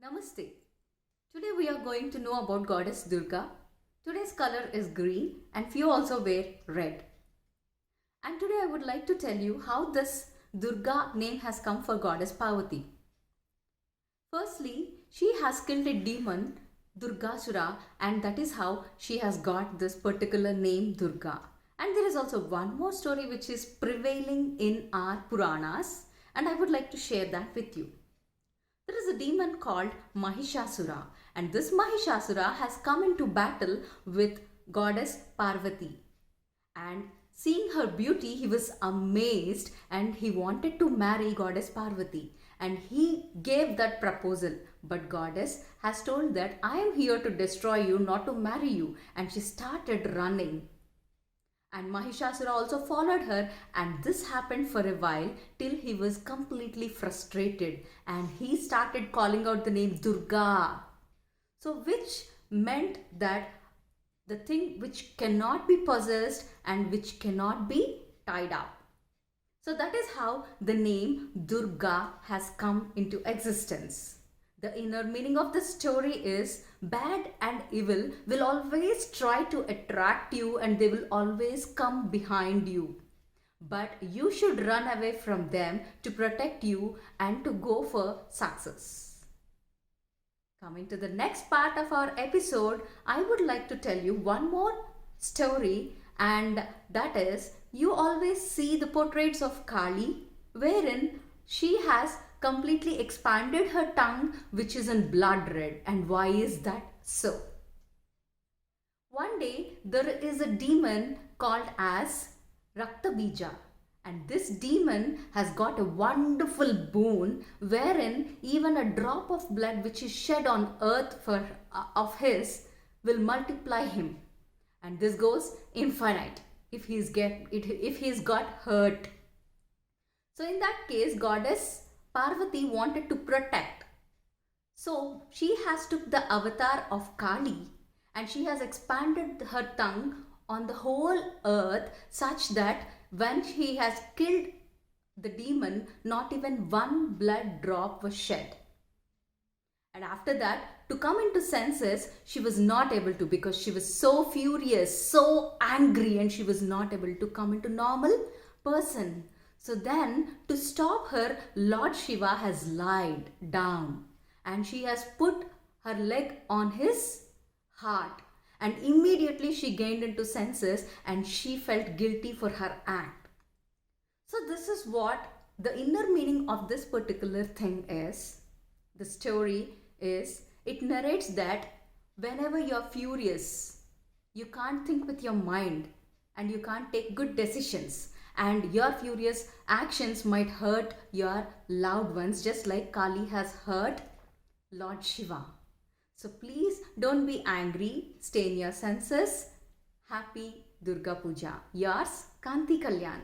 Namaste. Today we are going to know about Goddess Durga. Today's color is green and few also wear red. And today I would like to tell you how this Durga name has come for Goddess Parvati. Firstly, she has killed a demon, Durgasura, and that is how she has got this particular name Durga. And there is also one more story which is prevailing in our Puranas, and I would like to share that with you. There is a demon called Mahishasura, and this Mahishasura has come into battle with Goddess Parvati. And seeing her beauty, he was amazed and he wanted to marry Goddess Parvati. And he gave that proposal. But Goddess has told that I am here to destroy you, not to marry you. And she started running. And Mahishasura also followed her, and this happened for a while till he was completely frustrated and he started calling out the name Durga. So which meant that the thing which cannot be possessed and which cannot be tied up. So that is how the name Durga has come into existence. The inner meaning of the story is bad and evil will always try to attract you and they will always come behind you. But you should run away from them to protect you and to go for success. Coming to the next part of our episode, I would like to tell you one more story, and that is you always see the portraits of Kali wherein she has completely expanded her tongue which is in blood red. And why is that so? One day there is a demon called as Raktabija, and this demon has got a wonderful boon wherein even a drop of blood which is shed on earth of his will multiply him, and this goes infinite if he's got hurt. So in that case, Goddess Parvati wanted to protect. So she has took the avatar of Kali and she has expanded her tongue on the whole earth such that when she has killed the demon, not even one blood drop was shed. And after that, to come into senses, she was not able to, because she was so furious, so angry, and she was not able to come into normal person. So then, to stop her, Lord Shiva has lied down and she has put her leg on his heart, and immediately she gained into senses and she felt guilty for her act. So this is what the inner meaning of this particular thing is. The story is, it narrates that whenever you're furious, you can't think with your mind and you can't take good decisions. And your furious actions might hurt your loved ones, just like Kali has hurt Lord Shiva. So please don't be angry, stay in your senses. Happy Durga Puja. Yours, Kanti Kalyan.